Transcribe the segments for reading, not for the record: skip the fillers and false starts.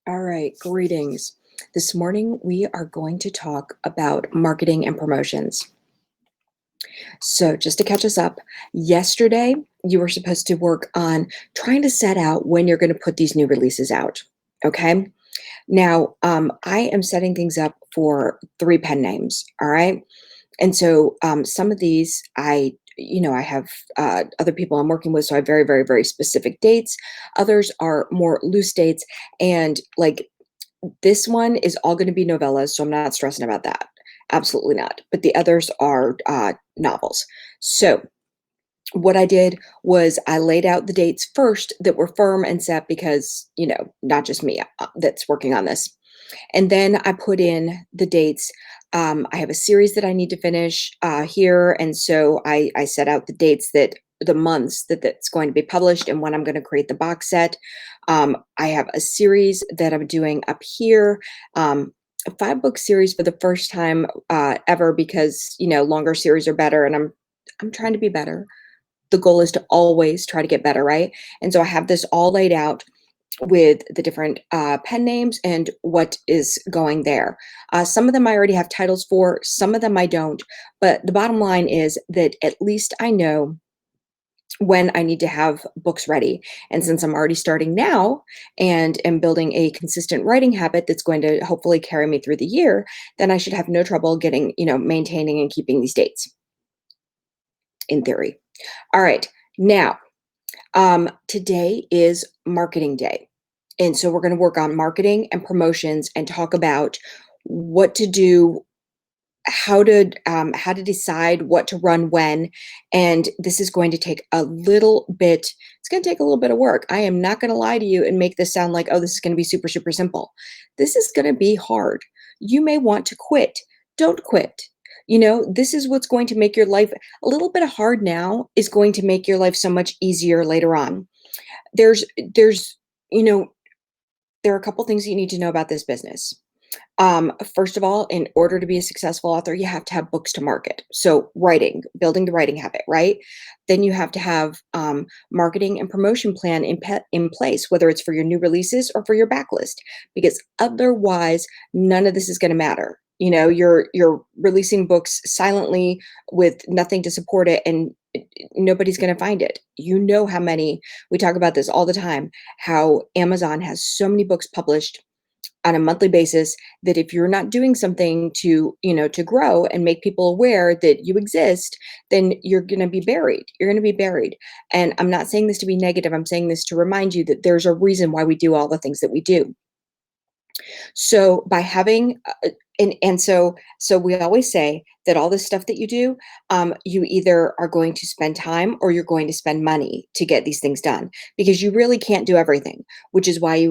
All right, greetings. This morning we are going to talk about marketing and promotions. So, just to catch us up, yesterday you were supposed to work on trying to set out when you're going to put these new releases out. Okay. Now, I am setting things up for three pen names. All right. And so some of these I have other people I'm working with, so I have very, very, very specific dates. Others are more loose dates. And like this one is all gonna be novellas, so I'm not stressing about that. Absolutely not. But the others are, novels. So, what I did was I laid out the dates first that were firm and set because, not just me, that's working on this. And then I put in the dates. I have a series that I need to finish, here, and so I set out the months that that's going to be published and when I'm gonna create the box set. I have a series that I'm doing up here, a 5-book series for the first time, ever because, longer series are better, and I'm trying to be better. The goal is to always try to get better, right? And so I have this all laid out with the different pen names and what is going there. Some of them I already have titles for, some of them I don't. But the bottom line is that at least I know when I need to have books ready. And since I'm already starting now and am building a consistent writing habit that's going to hopefully carry me through the year, then I should have no trouble getting, maintaining and keeping these dates in theory. All right. Now, today is marketing day. And so we're going to work on marketing and promotions and talk about what to do, how to decide what to run when. And this is going to take a little bit, it's going to take a little bit of work. I am not going to lie to you and make this sound like, oh, this is going to be super, super simple. This is going to be hard. You may want to quit. Don't quit. This is what's going to make your life a little bit hard now is going to make your life so much easier later on. There's, you know, there are a couple things you need to know about this business. First of all, in order to be a successful author, you have to have books to market. So, writing, building the writing habit, right? Then you have to have marketing and promotion plan in place, whether it's for your new releases or for your backlist, because otherwise, none of this is going to matter. You're releasing books silently with nothing to support it, and nobody's going to find it. How many we talk about this all the time, how Amazon has so many books published on a monthly basis that if you're not doing something to grow and make people aware that you exist, then you're going to be buried. You're going to be buried. And I'm not saying this to be negative. I'm saying this to remind you that there's a reason why we do all the things that we do. So by having and so we always say that all this stuff that you do, you either are going to spend time or you're going to spend money to get these things done because you really can't do everything, which is why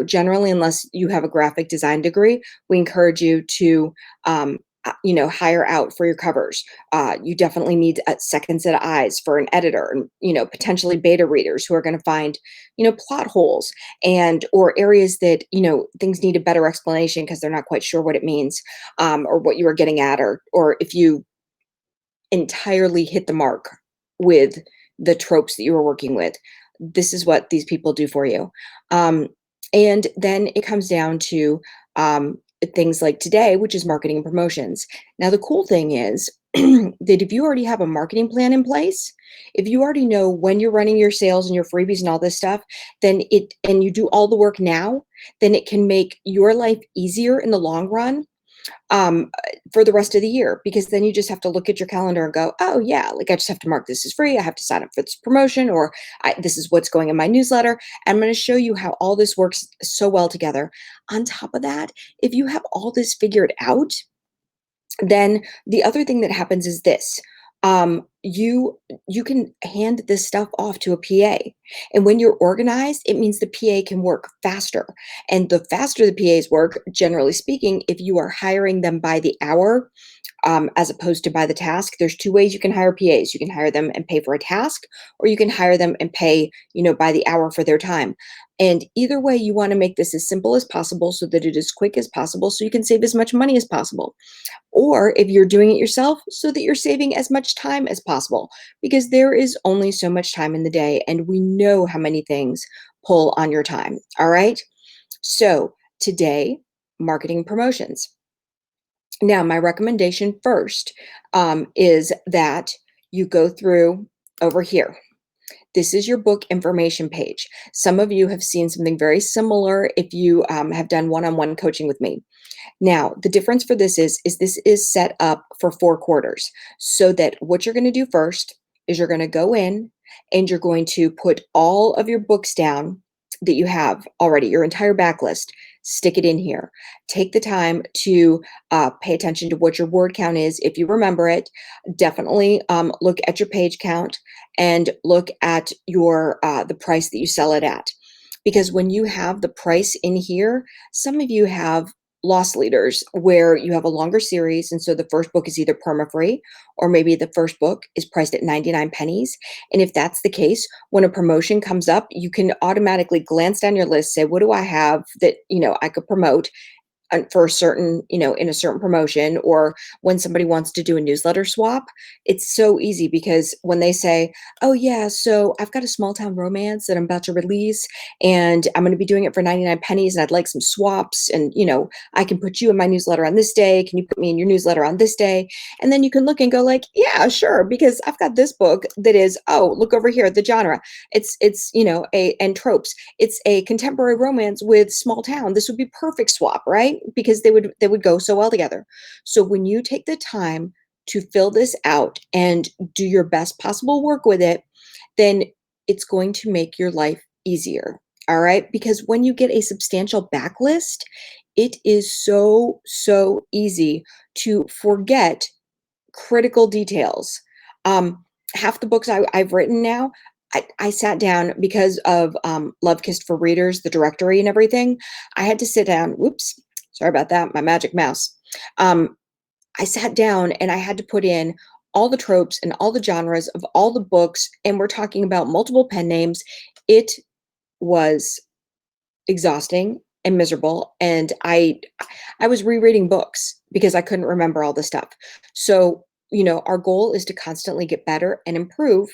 generally, unless you have a graphic design degree, we encourage you to hire out for your covers. You definitely need a second set of eyes for an editor and potentially beta readers who are going to find plot holes and or areas that things need a better explanation because they're not quite sure what it means, or what you were getting at, or if you entirely hit the mark with the tropes that you were working with. This is what these people do for you. And then it comes down to things like today, which is marketing and promotions. Now, the cool thing is that if you already have a marketing plan in place, if you already know when you're running your sales and your freebies and all this stuff, and you do all the work now, then it can make your life easier in the long run, um, for the rest of the year, because then you just have to look at your calendar and go, oh yeah, like I just have to mark this as free. I have to sign up for this promotion, or this is what's going in my newsletter. And I'm going to show you how all this works so well together. On top of that, if you have all this figured out, then the other thing that happens is this. You can hand this stuff off to a PA. And when you're organized, it means the PA can work faster. And the faster the PAs work, generally speaking, if you are hiring them by the hour, as opposed to by the task, there's two ways you can hire PAs. You can hire them and pay for a task, or you can hire them and pay, by the hour for their time. And either way, you want to make this as simple as possible so that it is quick as possible so you can save as much money as possible. Or if you're doing it yourself, so that you're saving as much time as possible, because there is only so much time in the day, and we know how many things pull on your time. All right. So today, marketing promotions. Now, my recommendation first is that you go through over here. This is your book information page. Some of you have seen something very similar if you have done one-on-one coaching with me. Now, the difference for this is this is set up for 4 quarters, so that what you're gonna do first is you're gonna go in and you're going to put all of your books down that you have already, your entire backlist, stick it in here. Take the time to pay attention to what your word count is. If you remember it, definitely look at your page count and look at your the price that you sell it at. Because when you have the price in here, some of you have loss leaders where you have a longer series, and so the first book is either perma-free or maybe the first book is priced at 99 pennies. And if that's the case, when a promotion comes up, you can automatically glance down your list, say, what do I have that, I could promote for a certain, in a certain promotion, or when somebody wants to do a newsletter swap. It's so easy because when they say, oh yeah, so I've got a small town romance that I'm about to release and I'm going to be doing it for 99 pennies and I'd like some swaps, and I can put you in my newsletter on this day, can you put me in your newsletter on this day? And then you can look and go like, yeah, sure, because I've got this book that is, oh, look over here, the genre, it's a and tropes, it's a contemporary romance with small town. This would be perfect swap, right? Because they would go so well together. So when you take the time to fill this out and do your best possible work with it, then it's going to make your life easier. All right? Because when you get a substantial backlist, it is so easy to forget critical details. Half the books I've written now, I sat down because of Love Kissed for Readers, the directory and everything. I had to sit down. Whoops, sorry about that, my magic mouse. I sat down and I had to put in all the tropes and all the genres of all the books, and we're talking about multiple pen names. It was exhausting and miserable, and I was rereading books because I couldn't remember all the stuff. So, our goal is to constantly get better and improve.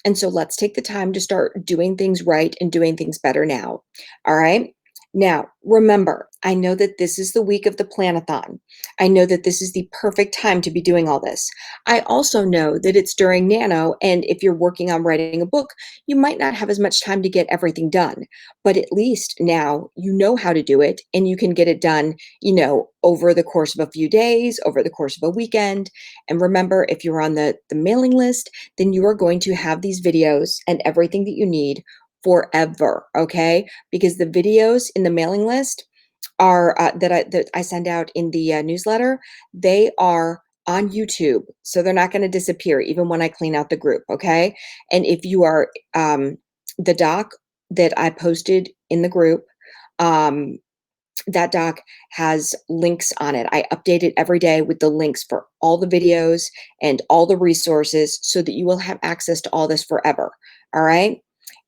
And so let's take the time to start doing things right and doing things better now. All right? Now, remember, I know that this is the week of the planathon. I know that this is the perfect time to be doing all this. I also know that it's during Nano, and if you're working on writing a book, you might not have as much time to get everything done. But at least now you know how to do it and you can get it done, over the course of a few days, over the course of a weekend. And remember, if you're on the mailing list, then you are going to have these videos and everything that you need forever, okay? Because the videos in the mailing list are that I send out in the newsletter, they are on YouTube, so they're not going to disappear even when I clean out the group, okay? And if you are the doc that I posted in the group, um, that doc has links on it. I update it every day with the links for all the videos and all the resources so that you will have access to all this forever. All right.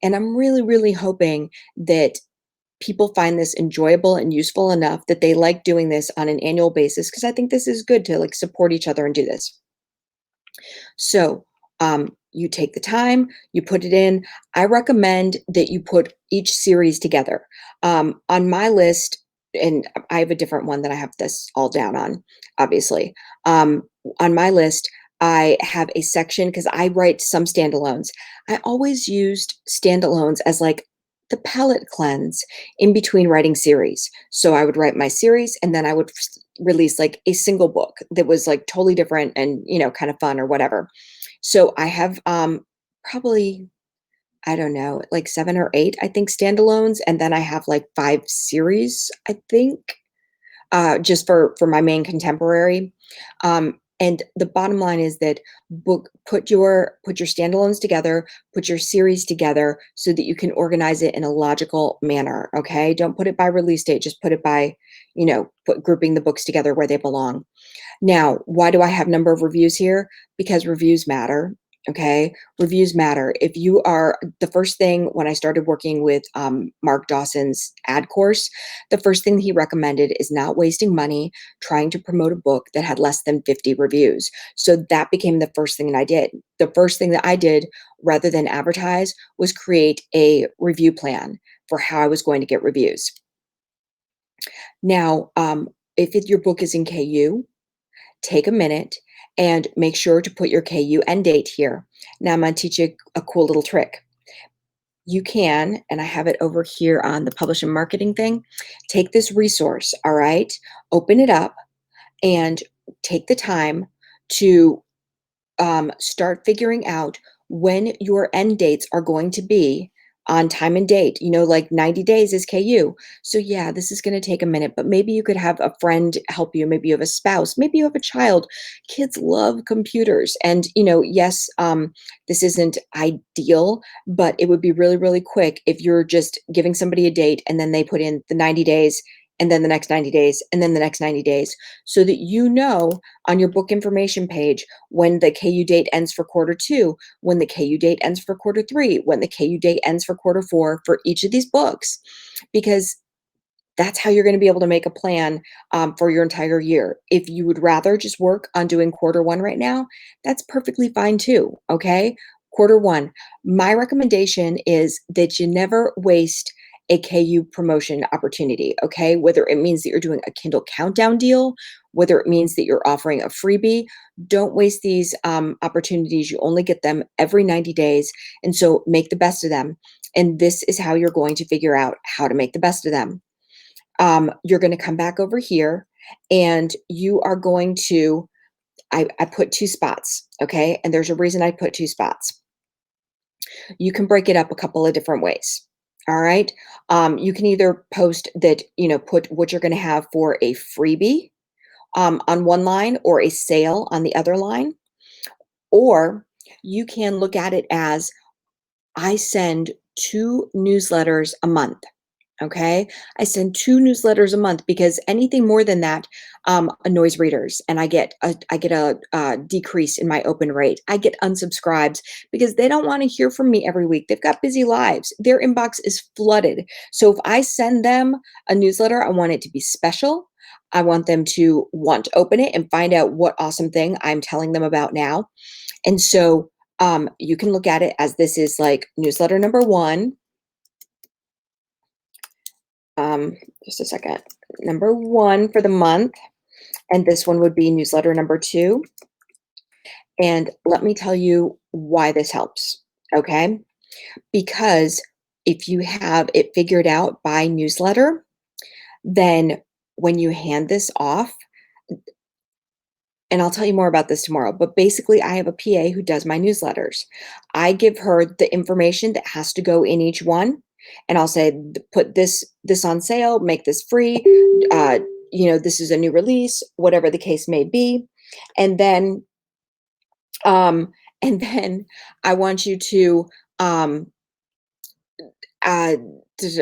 And I'm really hoping that people find this enjoyable and useful enough that they like doing this on an annual basis, because I think this is good to like support each other and do this. So, you take the time, you put it in. I recommend that you put each series together. On my list, and I have a different one that I have this all down on, obviously. On my list, I have a section because I write some standalones. I always used standalones as like the palette cleanse in between writing series. So I would write my series and then I would release like a single book that was like totally different and, kind of fun or whatever. So I have probably, I don't know, like 7 or 8, I think, standalones, and then I have like 5 series, I think, just for my main contemporary. And the bottom line is that put your standalones together, put your series together so that you can organize it in a logical manner. Okay, don't put it by release date, just put it by, grouping the books together where they belong. Now, why do I have number of reviews here? Because reviews matter. Okay. Reviews matter. If you are the first thing when I started working with Mark Dawson's ad course, the first thing he recommended is not wasting money trying to promote a book that had less than 50 reviews. So that became the first thing that I did. The first thing that I did rather than advertise was create a review plan for how I was going to get reviews. Now, if your book is in KU, take a minute and make sure to put your KU end date here. Now I'm going to teach you a cool little trick. You can, and I have it over here on the publish and marketing thing, take this resource, all right? Open it up and take the time to start figuring out when your end dates are going to be on time and date. Like 90 days is KU. So, yeah, this is going to take a minute, but maybe you could have a friend help you. Maybe you have a spouse. Maybe you have a child. Kids love computers. And, yes, this isn't ideal, but it would be really, really quick if you're just giving somebody a date and then they put in the 90 days and then the next 90 days and then the next 90 days so that on your book information page when the KU date ends for quarter two, when the KU date ends for quarter three, when the KU date ends for quarter four for each of these books, because that's how you're going to be able to make a plan for your entire year. If you would rather just work on doing quarter one right now, that's perfectly fine too. Okay. Quarter one. My recommendation is that you never waste a KU promotion opportunity. Okay. Whether it means that you're doing a Kindle countdown deal, whether it means that you're offering a freebie, don't waste these opportunities. You only get them every 90 days. And so make the best of them. And this is how you're going to figure out how to make the best of them. You're going to come back over here and you are going to, I put two spots, okay? And there's a reason I put two spots. You can break it up a couple of different ways. All right. You can either post that, put what you're going to have for a freebie on one line or a sale on the other line. Or you can look at it as I send 2 newsletters a month. Okay. I send 2 newsletters a month because anything more than that annoys readers, and I get a decrease in my open rate. I get unsubscribes because they don't want to hear from me every week. They've got busy lives. Their inbox is flooded. So if I send them a newsletter, I want it to be special. I want them to want to open it and find out what awesome thing I'm telling them about now. And so you can look at it as this is like newsletter number one. Just a second. Number one for the month, and this one would be newsletter number two. And let me tell you why this helps. Okay. Because if you have it figured out by newsletter, then when you hand this off, and I'll tell you more about this tomorrow, but basically, I have a PA who does my newsletters. I give her the information that has to go in each one, and I'll say, put this on sale, make this free. This is a new release, whatever the case may be, and then, um, and then I want you to um, uh,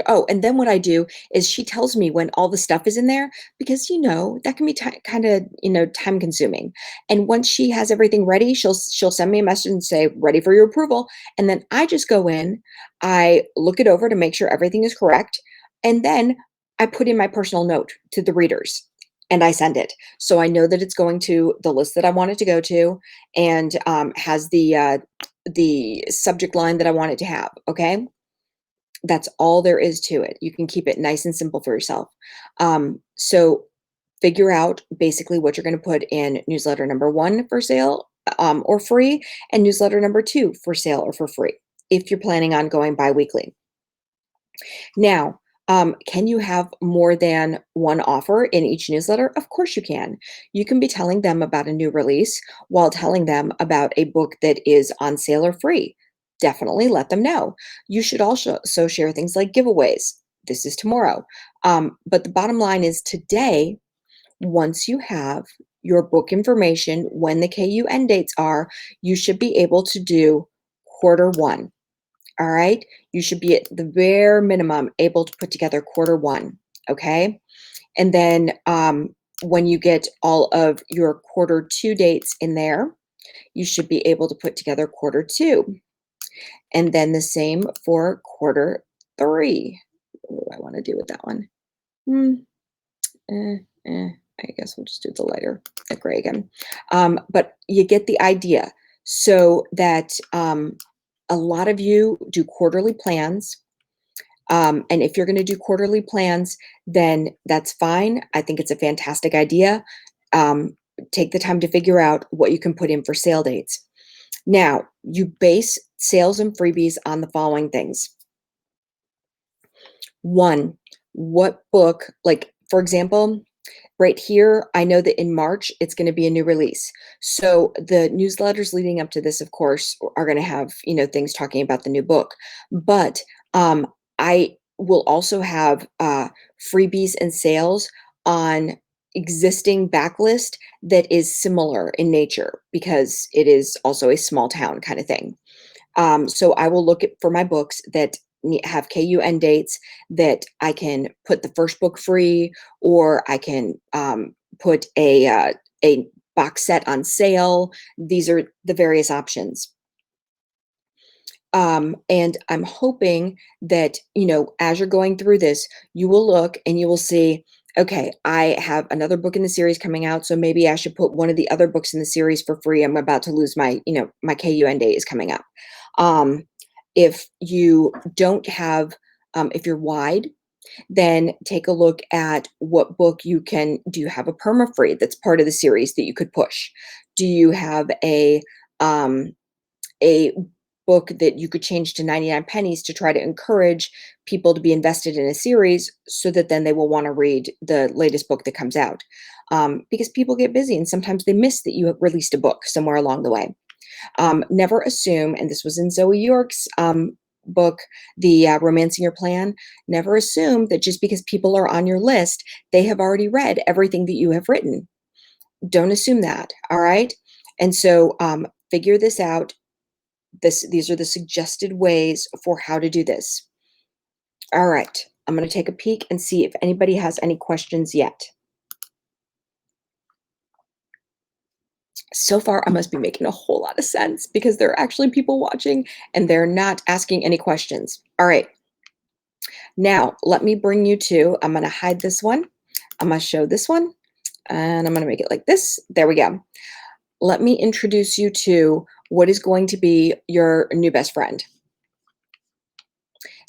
oh, and then what I do is she tells me when all the stuff is in there because that can be kind of time consuming. And once she has everything ready, she'll send me a message and say ready for your approval. And then I just go in, I look it over to make sure everything is correct, and then I put in my personal note to the readers and I send it. So I know that it's going to the list that I want it to go to, and has the subject line that I want it to have. Okay. That's all there is to it. You can keep it nice and simple for yourself. So figure out basically what you're going to put in newsletter number one for sale or free, and newsletter number two for sale or for free if you're planning on going biweekly. Now, can you have more than one offer in each newsletter? Of course you can. You can be telling them about a new release while telling them about a book that is on sale or free. Definitely let them know. You should also share things like giveaways. This is tomorrow. But the bottom line is today, once you have your book information, when the KU end dates are, you should be able to do quarter one. All right. You should be at the bare minimum able to put together quarter one. Okay. And then when you get all of your quarter two dates in there, you should be able to put together quarter two. And then the same for quarter three. What do I want to do with that one? Hmm. I guess we'll just do the lighter, the gray again. But you get the idea. So that a lot of you do quarterly plans. And if you're going to do quarterly plans, then that's fine. I think it's a fantastic idea. Um, take the time to figure out what you can put in for sale dates. Now, you base sales and freebies on the following things. One, what book, like for example, right here, I know that in March it's going to be a new release. So the newsletters leading up to this, of course, are going to have, things talking about the new book. But I will also have freebies and sales on existing backlist that is similar in nature because it is also a small town kind of thing. So I will look at for my books that have KU end dates that I can put the first book free, or I can put a box set on sale. These are the various options. And I'm hoping that, as you're going through this, you will look and you will see, okay, I have another book in the series coming out, so maybe I should put one of the other books in the series for free. I'm about to lose my KUN date is coming up. If you don't have, if you're wide, then take a look at what book do you have a perma free that's part of the series that you could push? Do you have a book that you could change to 99 pennies to try to encourage people to be invested in a series so that then they will want to read the latest book that comes out? Because people get busy and sometimes they miss that you have released a book somewhere along the way. Never assume, and this was in Zoe York's book, The Romancing Your Plan, never assume that just because people are on your list, they have already read everything that you have written. Don't assume that, all right? And so figure this out. These are the suggested ways for how to do this. All right, I'm going to take a peek and see if anybody has any questions yet. So far, I must be making a whole lot of sense because there are actually people watching and they're not asking any questions. All right. Now, let me bring you to, I'm going to hide this one. I'm going to show this one and I'm going to make it like this. There we go. Let me introduce you to what is going to be your new best friend.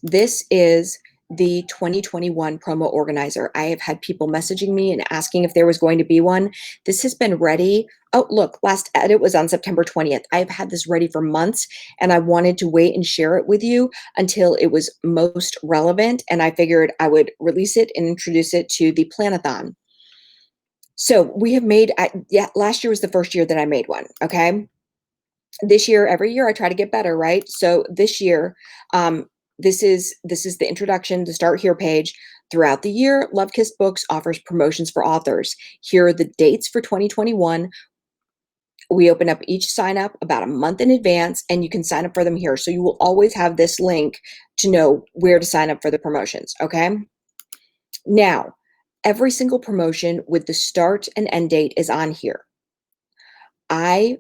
This is the 2021 promo organizer. I have had people messaging me and asking if there was going to be one. This has been ready. Oh, look, last edit was on September 20th. I've had this ready for months and I wanted to wait and share it with you until it was most relevant. And I figured I would release it and introduce it to the Planathon. So we have made, last year was the first year that I made one. Okay. This year, every year I try to get better, right? So this year, this is the introduction, the start here page. Throughout the year, Love Kiss Books offers promotions for authors. Here are the dates for 2021. We open up each sign up about a month in advance, and you can sign up for them here. So you will always have this link to know where to sign up for the promotions, okay? Now, every single promotion with the start and end date is on here. I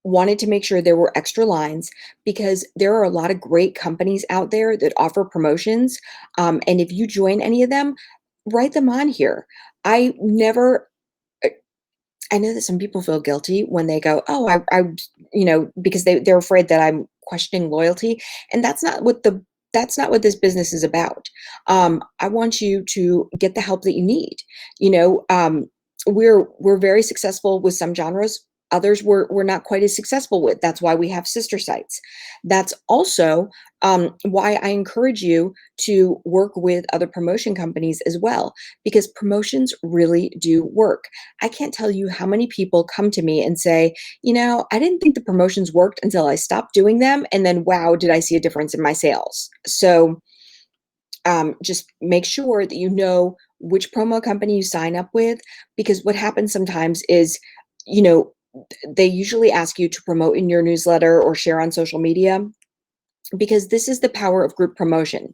wanted to make sure there were extra lines because there are a lot of great companies out there that offer promotions. And if you join any of them, write them on here. I never, I know that some people feel guilty when they go, oh, because they're afraid that I'm questioning loyalty. And that's not what this business is about. I want you to get the help that you need. We're very successful with some genres. Others we're not quite as successful with. That's why we have sister sites. That's also why I encourage you to work with other promotion companies as well, because promotions really do work. I can't tell you how many people come to me and say, I didn't think the promotions worked until I stopped doing them. And then, wow, did I see a difference in my sales? So just make sure that you know which promo company you sign up with, because what happens sometimes is, they usually ask you to promote in your newsletter or share on social media, because this is the power of group promotion.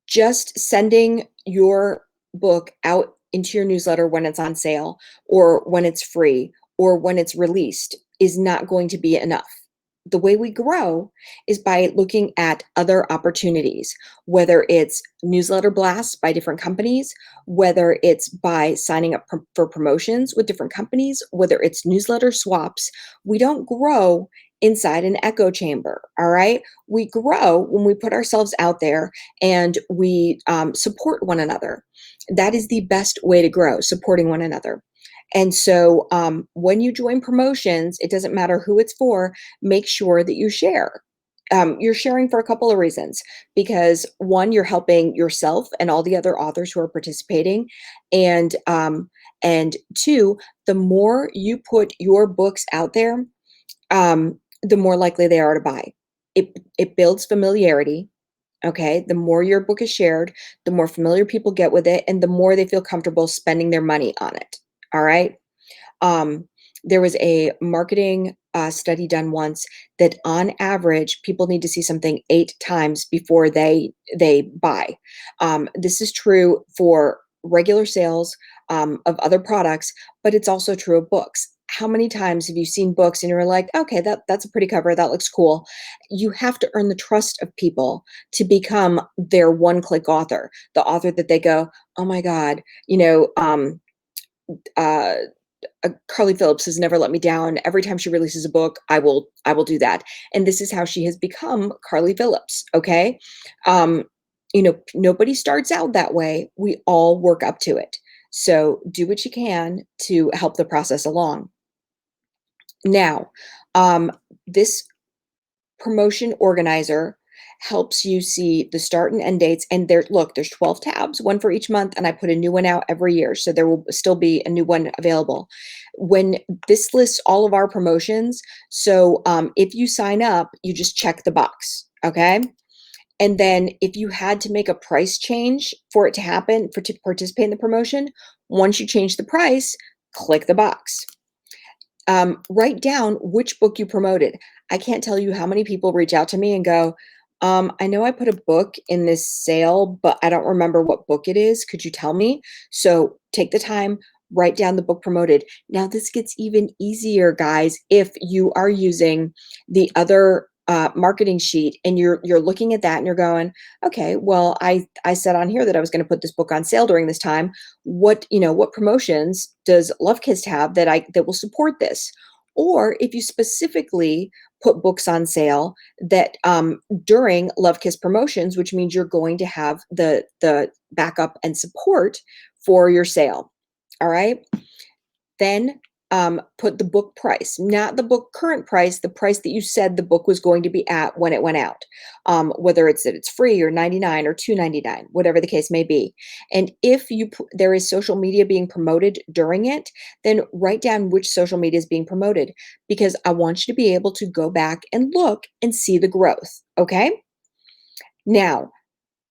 Just sending your book out into your newsletter when it's on sale or when it's free or when it's released is not going to be enough. The way we grow is by looking at other opportunities, whether it's newsletter blasts by different companies, whether it's by signing up for promotions with different companies, whether it's newsletter swaps. We don't grow inside an echo chamber. All right. We grow when we put ourselves out there and we support one another. That is the best way to grow, supporting one another. And so when you join promotions, it doesn't matter who it's for, make sure that you share. You're sharing for a couple of reasons because one, you're helping yourself and all the other authors who are participating, and two, the more you put your books out there, the more likely they are to buy. It builds familiarity. Okay, the more your book is shared, the more familiar people get with it, and the more they feel comfortable spending their money on it. All right. Um, there was a marketing study done once that on average, people need to see something 8 times before they buy. This is true for regular sales of other products, but it's also true of books. How many times have you seen books and you're like, okay, that's a pretty cover, that looks cool? You have to earn the trust of people to become their one-click author, the author that they go, oh my God, uh, Carly Phillips has never let me down. Every time she releases a book, I will do that. And this is how she has become Carly Phillips. Okay. Um, nobody starts out that way. We all work up to it. So do what you can to help the process along. Now, this promotion organizer helps you see the start and end dates, and there's 12 tabs, one for each month, and I put a new one out every year, so there will still be a new one available. When this lists all of our promotions, so if you sign up, you just check the box. Okay. And then if you had to make a price change for it to happen, to participate in the promotion, once you change the price, click the box. Write down which book you promoted. I can't tell you how many people reach out to me and go, I know I put a book in this sale, but I don't remember what book it is. Could you tell me? So take the time, write down the book promoted. Now, this gets even easier, guys, if you are using the other marketing sheet and you're looking at that and you're going, okay, well, I said on here that I was going to put this book on sale during this time. What promotions does LoveKist have that will support this? Or if you specifically put books on sale that during LoveKist promotions, which means you're going to have the backup and support for your sale. All right. Then put the book price, not the book current price, the price that you said the book was going to be at when it went out, whether it's that it's free or 99 or 2.99, whatever the case may be. And if there is social media being promoted during it, then write down which social media is being promoted, because I want you to be able to go back and look and see the growth. Okay. Now,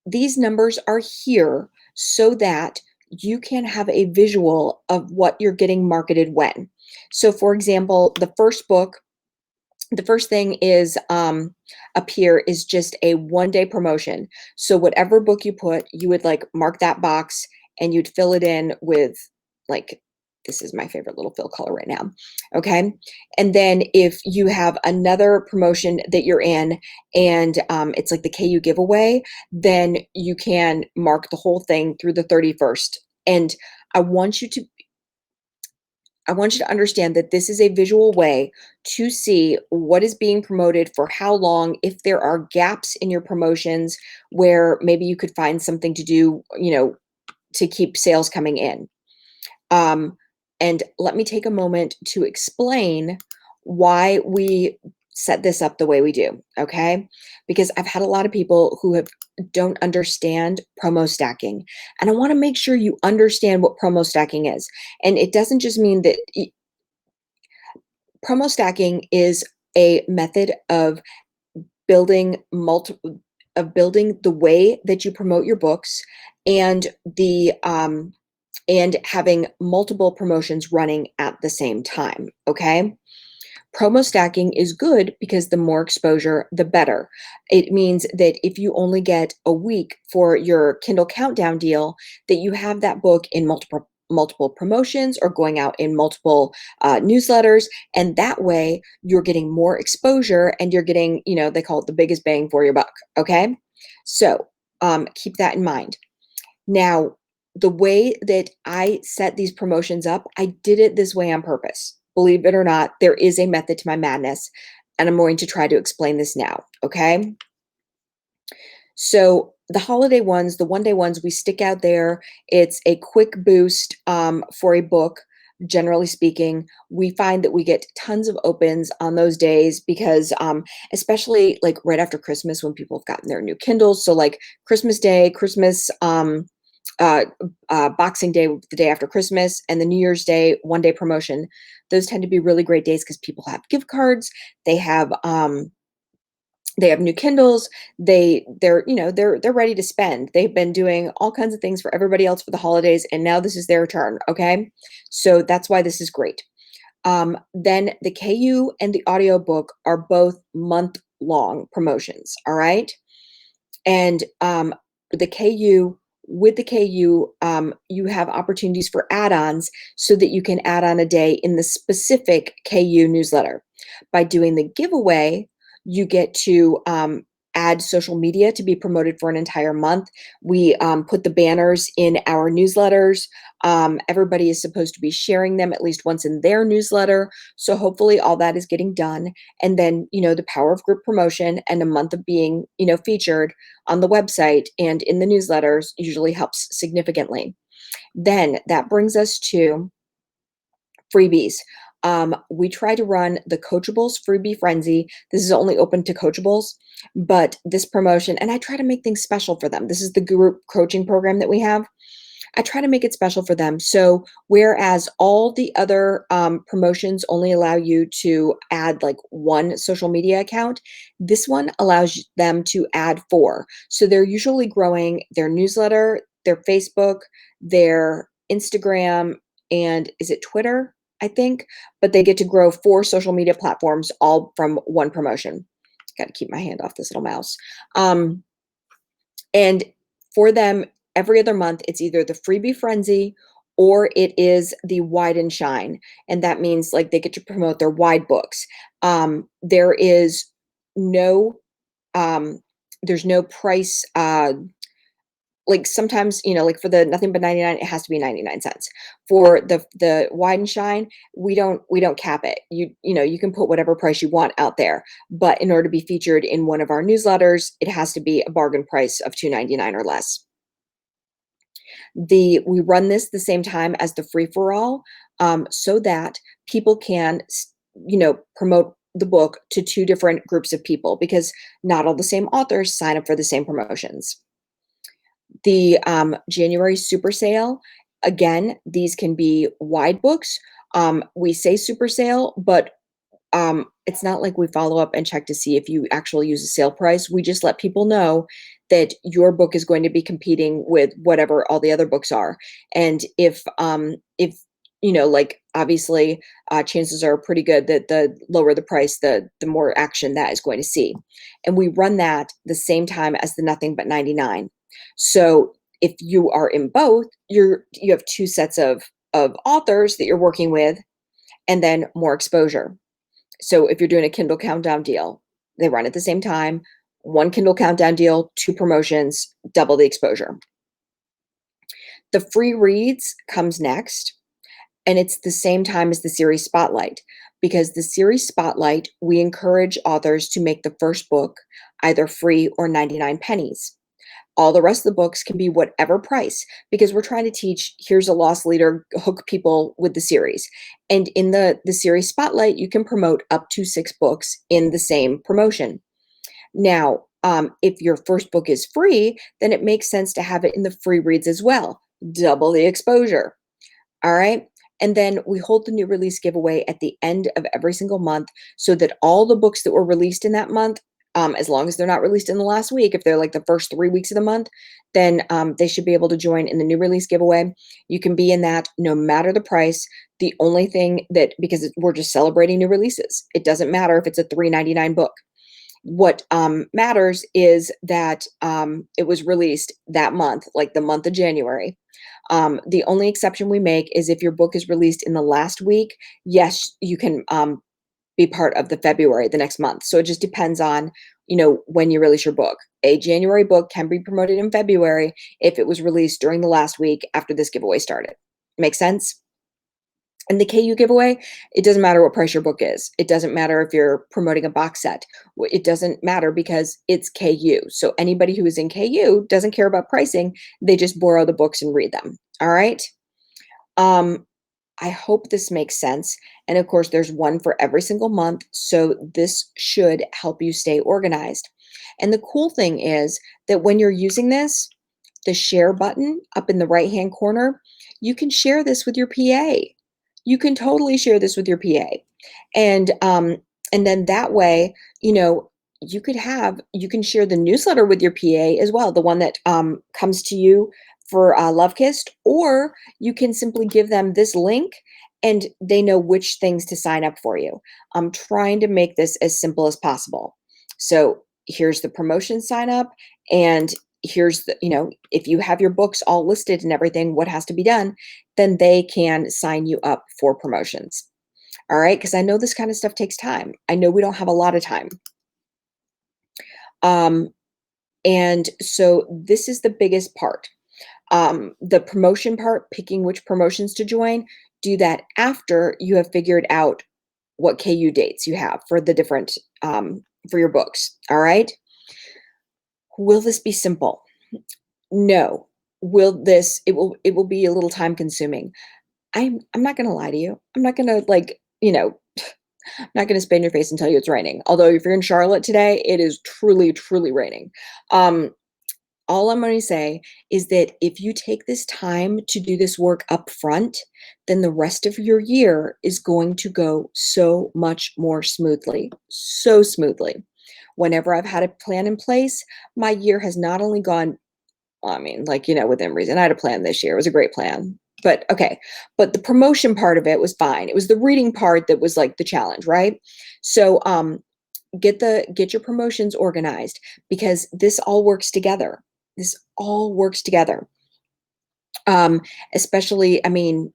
these numbers are here so that you can have a visual of what you're getting marketed when. So, for example, the first thing is up here is just a 1-day promotion. So, whatever book you put, you would like mark that box and you'd fill it in with like, this is my favorite little fill color right now. Okay. And then if you have another promotion that you're in and it's like the KU giveaway, then you can mark the whole thing through the 31st. And I want you to I want you to understand that this is a visual way to see what is being promoted for how long, if there are gaps in your promotions where maybe you could find something to do, to keep sales coming in. Um, and let me take a moment to explain why we set this up the way we do, okay? Because I've had a lot of people who don't understand promo stacking, and I want to make sure you understand what promo stacking is. And it doesn't just mean that promo stacking is a method of building building the way that you promote your books and and having multiple promotions running at the same time. Okay. Promo stacking is good because the more exposure, the better. It means that if you only get a week for your Kindle Countdown deal, that you have that book in multiple promotions or going out in multiple newsletters, and that way you're getting more exposure and you're getting, they call it the biggest bang for your buck. Okay, so keep that in mind. Now, the way that I set these promotions up, I did it this way on purpose. Believe it or not, there is a method to my madness. and I'm going to try to explain this now, okay? So the holiday ones, the one-day ones, we stick out there. It's a quick boost for a book. Generally speaking, we find that we get tons of opens on those days because, especially like right after Christmas when people have gotten their new Kindles. So like Christmas Day, uh, Boxing Day, the day after Christmas, and the New Year's Day one-day promotion. Those tend to be really great days because people have gift cards. They have they have new Kindles. They're ready to spend. They've been doing all kinds of things for everybody else for the holidays, and now this is their turn. Okay, so that's why this is great. Then the KU and the audiobook are both month long promotions. All right, and the KU with the KU, you have opportunities for add-ons so that you can add on a day in the specific KU newsletter. By doing the giveaway, you get to add social media to be promoted for an entire month. We put the banners in our newsletters. Everybody is supposed to be sharing them at least once in their newsletter. So hopefully all that is getting done. And then, the power of group promotion and a month of being, featured on the website and in the newsletters usually helps significantly. Then that brings us to freebies. We try to run the Coachables freebie frenzy. This is only open to Coachables, but this promotion, and I try to make things special for them. This is the group coaching program that we have. I try to make it special for them. So whereas all the other promotions only allow you to add like one social media account, this one allows them to add four. So they're usually growing their newsletter, their Facebook, their Instagram, and is it Twitter? I think, but they get to grow four social media platforms all from one promotion. Got to keep my hand off this little mouse. And for them, every other month, it's either the freebie frenzy or it is the wide and shine. And that means like they get to promote their wide books. There is no um there's no price like sometimes, like for the nothing but 99, it has to be 99 cents. For the wide and shine, we don't cap it. You can put whatever price you want out there, but in order to be featured in one of our newsletters, it has to be a bargain price of 2.99 or less. We run this the same time as the free for all, so that people can promote the book to two different groups of people because not all the same authors sign up for the same promotions. The January super sale, again, these can be wide books. We say super sale, but it's not like we follow up and check to see if you actually use a sale price. We just let people know that your book is going to be competing with whatever all the other books are. And if like obviously chances are pretty good that the lower the price, the more action that is going to see. And we run that the same time as the nothing but 99. So if you are in both, you have two sets of authors that you're working with and then more exposure. So if you're doing a Kindle Countdown deal, they run at the same time. One Kindle Countdown deal, two promotions, double the exposure. The free reads comes next, and it's the same time as the series Spotlight because the series Spotlight, we encourage authors to make the first book either free or 99 pennies. All the rest of the books can be whatever price because we're trying to teach here's a loss leader, hook people with the series. And in the series Spotlight, you can promote up to 6 books in the same promotion. Now, if your first book is free, then it makes sense to have it in the free reads as well. Double the exposure. All right. And then we hold the new release giveaway at the end of every single month so that all the books that were released in that month, as long as they're not released in the last week, if they're like the first 3 weeks of the month, then they should be able to join in the new release giveaway. You can be in that no matter the price. The only thing that, because we're just celebrating new releases, it doesn't matter if it's a $3.99 book. What matters is that it was released that month, like the month of January. The only exception we make is if your book is released in the last week, yes, you can be part of the February, the next month. So it just depends on, when you release your book. A January book can be promoted in February if it was released during the last week after this giveaway started. Make sense? And the KU giveaway, it doesn't matter what price your book is. It doesn't matter if you're promoting a box set. It doesn't matter because it's KU. So anybody who is in KU doesn't care about pricing. They just borrow the books and read them. All right. Um, I hope this makes sense. And of course, there's one for every single month. So this should help you stay organized. And the cool thing is that when you're using this, the share button up in the right hand corner, you can share this with your PA. You can totally share this with your PA. And then that way, you can share the newsletter with your PA as well, the one that comes to you for Lovekist, or you can simply give them this link and they know which things to sign up for you. I'm trying to make this as simple as possible. So here's the promotion sign up, and here's if you have your books all listed and everything, what has to be done, then they can sign you up for promotions. All right. Because I know this kind of stuff takes time. I know we don't have a lot of time. Um, and so this is the biggest part. The promotion part, picking which promotions to join, do that after you have figured out what KU dates you have for the different for your books. All right. Will this be simple? No. Will this it will be a little time consuming. I'm not gonna lie to you. I'm not gonna not gonna spit in your face and tell you it's raining. Although if you're in Charlotte today, it is truly, truly raining. Um, all I'm gonna say is that if you take this time to do this work up front, then the rest of your year is going to go so much more smoothly, so smoothly. Whenever I've had a plan in place, my year has not only gone, well, I mean, within reason. I had a plan this year. It was a great plan. But okay. But the promotion part of it was fine. It was the reading part that was like the challenge, right? So get your promotions organized because this all works together. This all works together. Um, especially, I mean,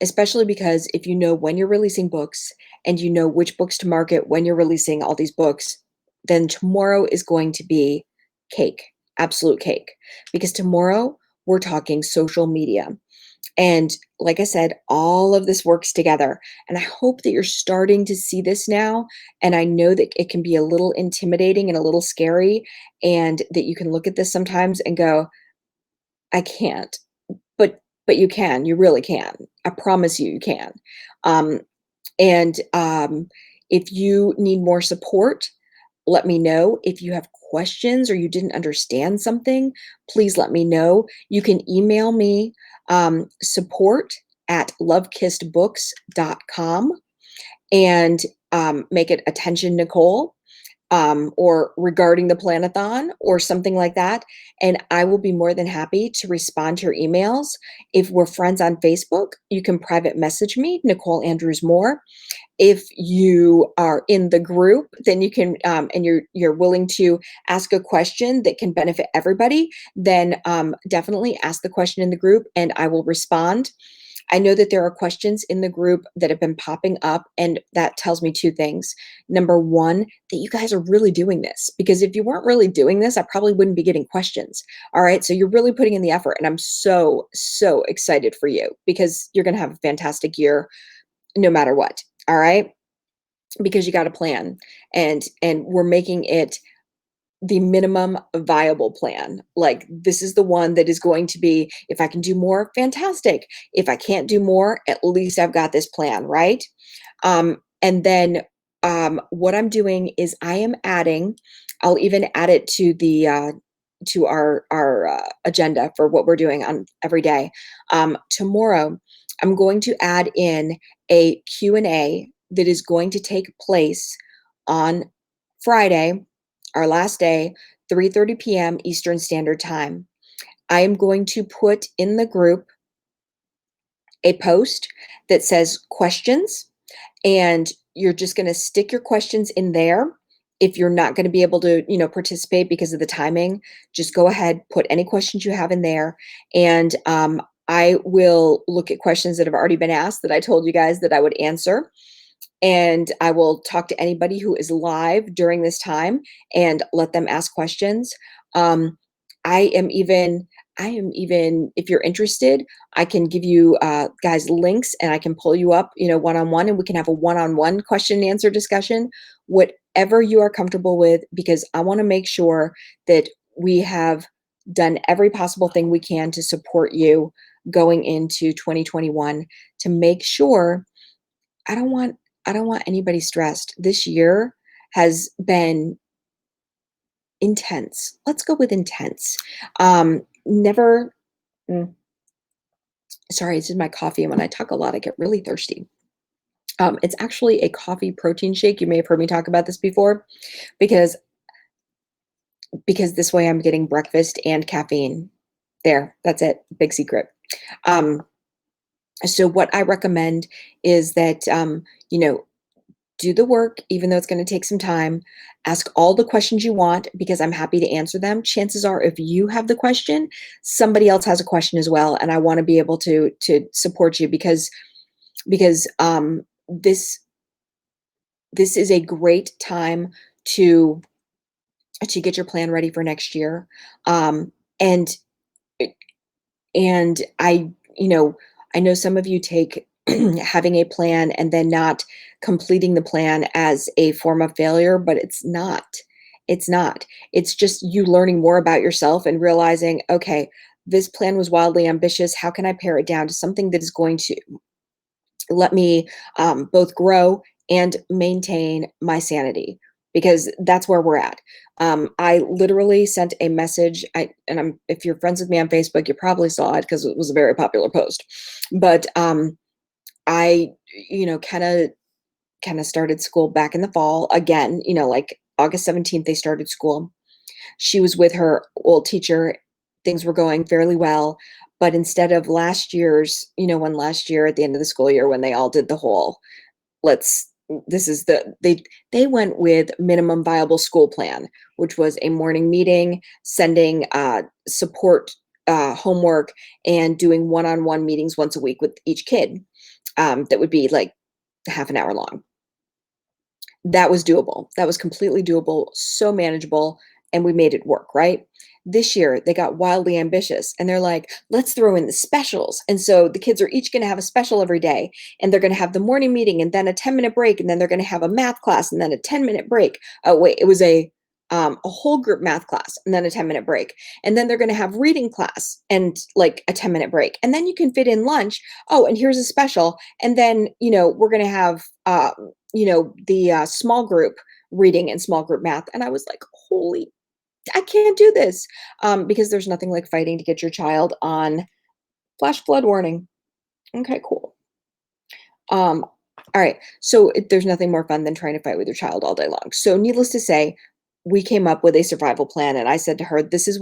especially because if you know when you're releasing books and you know which books to market when you're releasing all these books, then tomorrow is going to be cake, absolute cake. Because tomorrow we're talking social media. And like I said, all of this works together. And I hope that you're starting to see this now. And I know that it can be a little intimidating and a little scary, and that you can look at this sometimes and go, I can't. But you can, you really can. I promise you, you can. Um, and if you need more support, let me know. If you have questions or you didn't understand something, please let me know. You can email me support at lovekissedbooks.com and make it attention Nicole, or regarding the planathon or something like that. And I will be more than happy to respond to your emails. If we're friends on Facebook, you can private message me, Nicole Andrews Moore. If you are in the group, then you can, and you're willing to ask a question that can benefit everybody, then definitely ask the question in the group and I will respond. I know that there are questions in the group that have been popping up, and that tells me two things. Number one, that you guys are really doing this, because if you weren't really doing this, I probably wouldn't be getting questions. All right. So you're really putting in the effort, and I'm so, so excited for you because you're going to have a fantastic year no matter what. All right. Because you got a plan, and we're making it the minimum viable plan. Like, this is the one that is going to be, if I can do more, fantastic. If I can't do more, at least I've got this plan, right? And then what I'm doing is I am adding, I'll even add it to our agenda for what we're doing on every day. Tomorrow, I'm going to add in a Q&A that is going to take place on Friday, our last day, 3:30 p.m. Eastern Standard Time. I am going to put in the group a post that says questions, and you're just going to stick your questions in there. If you're not going to be able to, participate because of the timing, just go ahead, put any questions you have in there, and I will look at questions that have already been asked that I told you guys that I would answer, and I will talk to anybody who is live during this time and let them ask questions. Um, I am even I am even, if you're interested, I can give you guys links and I can pull you up, one on one, and we can have a one on one question and answer discussion, whatever you are comfortable with, because I want to make sure that we have done every possible thing we can to support you going into 2021 to make sure I don't want I don't want anybody stressed. This year has been intense. Let's go with intense. Never mm, sorry, this is my coffee, and when I talk a lot, I get really thirsty. It's actually a coffee protein shake. You may have heard me talk about this before because this way I'm getting breakfast and caffeine. There, that's it. Big secret. Um, so what I recommend is that you know, do the work, even though it's going to take some time. Ask all the questions you want because I'm happy to answer them. Chances are, if you have the question, somebody else has a question as well, and I want to be able to support you because this is a great time to get your plan ready for next year. Um, and I, I know some of you take having a plan and then not completing the plan as a form of failure, but it's not. It's not. It's just you learning more about yourself and realizing, okay, this plan was wildly ambitious. How can I pare it down to something that is going to let me both grow and maintain my sanity? Because that's where we're at. I literally sent a message. If you're friends with me on Facebook, you probably saw it because it was a very popular post. But I, kind of started school back in the fall again. Like August 17th, they started school. She was with her old teacher. Things were going fairly well. But instead of last year's, when last year at the end of the school year, when they all did the whole, let's, this is they went with minimum viable school plan, which was a morning meeting, sending support homework, and doing one-on-one meetings once a week with each kid. That would be like half an hour long. That was doable. That was completely doable, so manageable, and we made it work, right? This year, they got wildly ambitious and they're like, let's throw in the specials. And so the kids are each going to have a special every day, and they're going to have the morning meeting and then a 10-minute break, and then they're going to have a math class and then a 10-minute break. Oh, wait, it was a whole group math class and then a 10-minute break. And then they're going to have reading class and like a 10-minute break. And then you can fit in lunch. Oh, and here's a special. And then, we're going to have the small group reading and small group math. And I was like, holy, I can't do this. Because there's nothing like fighting to get your child on flash flood warning. Okay, cool. All right. So there's nothing more fun than trying to fight with your child all day long. So needless to say, we came up with a survival plan, and I said to her, this is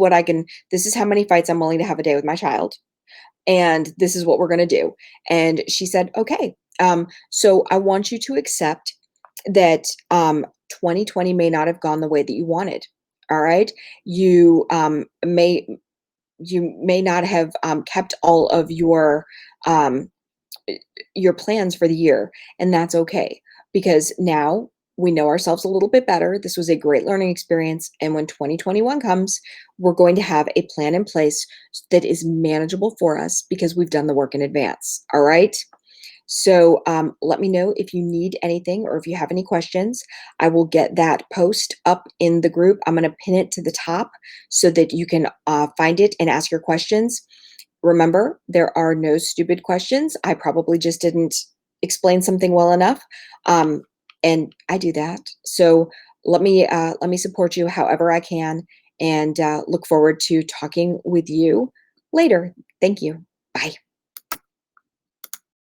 how many fights I'm willing to have a day with my child, and this is what we're going to do. And she said, okay. So I want you to accept that 2020 may not have gone the way that you wanted. All right. You may not have kept all of um, your plans for the year, and that's okay, because now we know ourselves a little bit better. This was a great learning experience, and when 2021 comes, we're going to have a plan in place that is manageable for us because we've done the work in advance. All right. So let me know if you need anything or if you have any questions. I will get that post up in the group. I'm going to pin it to the top so that you can find it and ask your questions. Remember, there are no stupid questions. I probably just didn't explain something well enough, and I do that. So let me support you however I can, and look forward to talking with you later. Thank you. Bye.